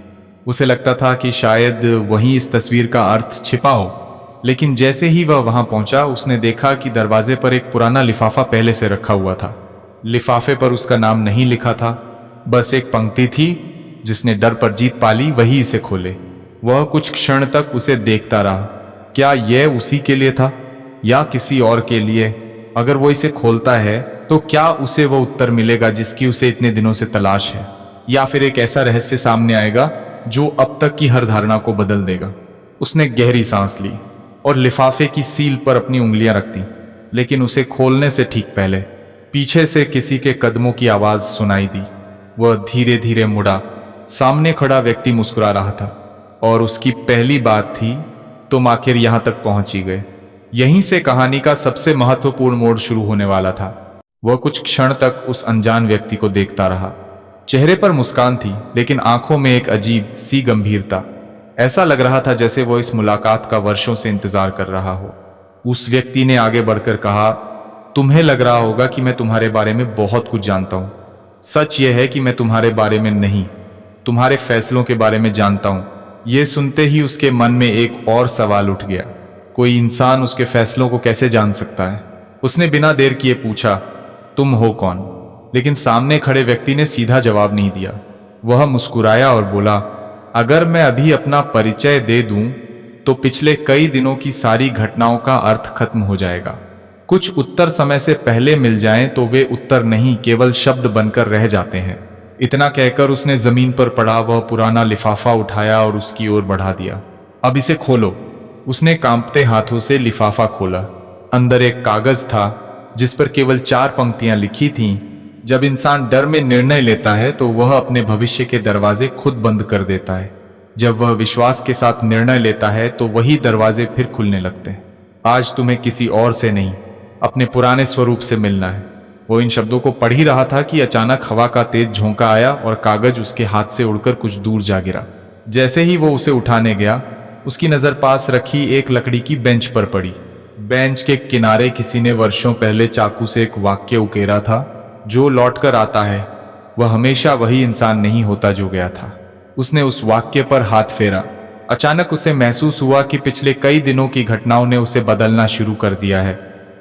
उसे लगता था कि शायद वहीं इस तस्वीर का अर्थ छिपा हो, लेकिन जैसे ही वह वहां पहुंचा, उसने देखा कि दरवाजे पर एक पुराना लिफाफा पहले से रखा हुआ था। लिफाफे पर उसका नाम नहीं लिखा था, बस एक पंक्ति थी, जिसने डर पर जीत पाली वही इसे खोले। वह कुछ क्षण तक उसे देखता रहा। क्या यह उसी के लिए था, या किसी और के लिए? अगर वो इसे खोलता है तो क्या उसे वो उत्तर मिलेगा जिसकी उसे इतने दिनों से तलाश है, या फिर एक ऐसा रहस्य सामने आएगा जो अब तक की हर धारणा को बदल देगा? उसने गहरी सांस ली और लिफाफे की सील पर अपनी उंगलियां रख दी, लेकिन उसे खोलने से ठीक पहले पीछे से किसी के कदमों की आवाज सुनाई दी। वह धीरे धीरे मुड़ा। सामने खड़ा व्यक्ति मुस्कुरा रहा था, और उसकी पहली बात थी, तुम आखिर यहां तक पहुंच ही गए। यहीं से कहानी का सबसे महत्वपूर्ण मोड़ शुरू होने वाला था। वह कुछ क्षण तक उस अनजान व्यक्ति को देखता रहा। चेहरे पर मुस्कान थी, लेकिन आंखों में एक अजीब सी गंभीरता। ऐसा लग रहा था जैसे वह इस मुलाकात का वर्षों से इंतजार कर रहा हो। उस व्यक्ति ने आगे बढ़कर कहा, तुम्हें लग रहा होगा कि मैं तुम्हारे बारे में बहुत कुछ जानता हूं। सच यह है कि मैं तुम्हारे बारे में नहीं, तुम्हारे फैसलों के बारे में जानता हूं। यह सुनते ही उसके मन में एक और सवाल उठ गया, कोई इंसान उसके फैसलों को कैसे जान सकता है? उसने बिना देर किए पूछा, तुम हो कौन? लेकिन सामने खड़े व्यक्ति ने सीधा जवाब नहीं दिया। वह मुस्कुराया और बोला, अगर मैं अभी अपना परिचय दे दूं तो पिछले कई दिनों की सारी घटनाओं का अर्थ खत्म हो जाएगा। कुछ उत्तर समय से पहले मिल जाएं तो वे उत्तर नहीं, केवल शब्द बनकर रह जाते हैं। इतना कहकर उसने जमीन पर पड़ा वह पुराना लिफाफा उठाया और उसकी ओर बढ़ा दिया। अब इसे खोलो। उसने कांपते हाथों से लिफाफा खोला। अंदर एक कागज था जिस पर केवल 4 पंक्तियां लिखी थीं, जब इंसान डर में निर्णय लेता है तो वह अपने भविष्य के दरवाजे खुद बंद कर देता है। जब वह विश्वास के साथ निर्णय लेता है तो वही दरवाजे फिर खुलने लगते हैं। आज तुम्हें किसी और से नहीं, अपने पुराने स्वरूप से मिलना है। वो इन शब्दों को पढ़ ही रहा था कि अचानक हवा का तेज झोंका आया और कागज उसके हाथ से उड़कर कुछ दूर जा गिरा। जैसे ही वो उसे उठाने गया, उसकी नज़र पास रखी एक लकड़ी की बेंच पर पड़ी। बेंच के किनारे किसी ने वर्षों पहले चाकू से एक वाक्य उकेरा था, जो लौट कर आता है वह हमेशा वही इंसान नहीं होता जो गया था। उसने उस वाक्य पर हाथ फेरा। अचानक उसे महसूस हुआ कि पिछले कई दिनों की घटनाओं ने उसे बदलना शुरू कर दिया है।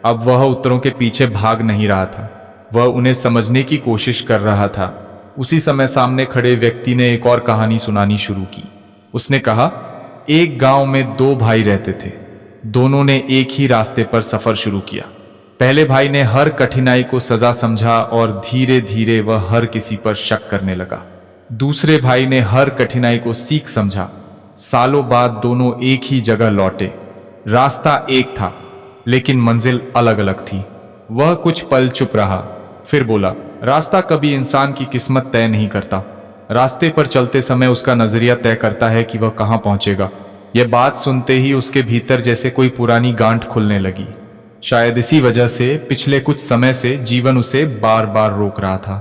अब वह उत्तरों के पीछे भाग नहीं रहा था, वह उन्हें समझने की कोशिश कर रहा था। उसी समय सामने खड़े व्यक्ति ने एक और कहानी सुनानी शुरू की। उसने कहा, एक गांव में दो भाई रहते थे। दोनों ने एक ही रास्ते पर सफर शुरू किया। पहले भाई ने हर कठिनाई को सजा समझा और धीरे धीरे वह हर किसी पर शक करने लगा। दूसरे भाई ने हर कठिनाई को सीख समझा। सालों बाद दोनों एक ही जगह लौटे। रास्ता एक था लेकिन मंजिल अलग अलग थी। वह कुछ पल चुप रहा, फिर बोला, रास्ता कभी इंसान की किस्मत तय नहीं करता। रास्ते पर चलते समय उसका नजरिया तय करता है कि वह कहाँ पहुंचेगा। यह बात सुनते ही उसके भीतर जैसे कोई पुरानी गांठ खुलने लगी। शायद इसी वजह से पिछले कुछ समय से जीवन उसे बार बार रोक रहा था,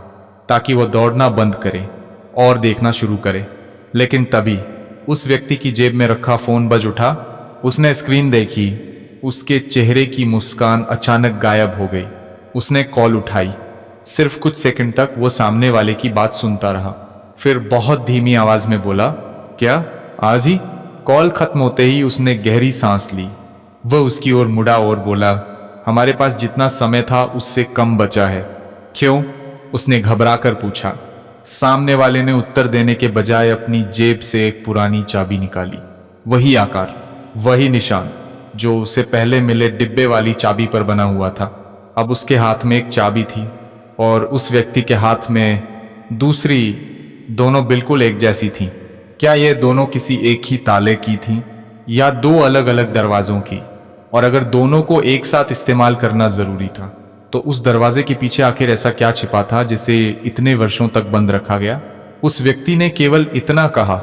ताकि वह दौड़ना बंद करे और देखना शुरू करे। लेकिन तभी उस व्यक्ति की जेब में रखा फोन बज उठा। उसने स्क्रीन देखी, उसके चेहरे की मुस्कान अचानक गायब हो गई। उसने कॉल उठाई। सिर्फ कुछ सेकंड तक वो सामने वाले की बात सुनता रहा, फिर बहुत धीमी आवाज में बोला, क्या आज ही? कॉल खत्म होते ही उसने गहरी सांस ली। वह उसकी ओर मुड़ा और बोला, हमारे पास जितना समय था उससे कम बचा है। क्यों? उसने घबरा कर पूछा। सामने वाले ने उत्तर देने के बजाय अपनी जेब से एक पुरानी चाबी निकाली। वही आकार, वही निशान जो उसे पहले मिले डिब्बे वाली चाबी पर बना हुआ था। अब उसके हाथ में एक चाबी थी और उस व्यक्ति के हाथ में दूसरी। दोनों बिल्कुल एक जैसी थीं। क्या ये दोनों किसी एक ही ताले की थीं या दो अलग अलग दरवाजों की? और अगर दोनों को एक साथ इस्तेमाल करना जरूरी था, तो उस दरवाजे के पीछे आखिर ऐसा क्या छिपा था जिसे इतने वर्षों तक बंद रखा गया? उस व्यक्ति ने केवल इतना कहा,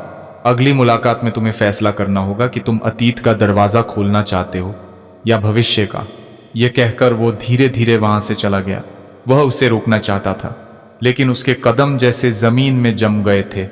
अगली मुलाकात में तुम्हें फैसला करना होगा कि तुम अतीत का दरवाजा खोलना चाहते हो या भविष्य का। यह कहकर वो धीरे धीरे वहां से चला गया। वह उसे रोकना चाहता था, लेकिन उसके कदम जैसे जमीन में जम गए थे।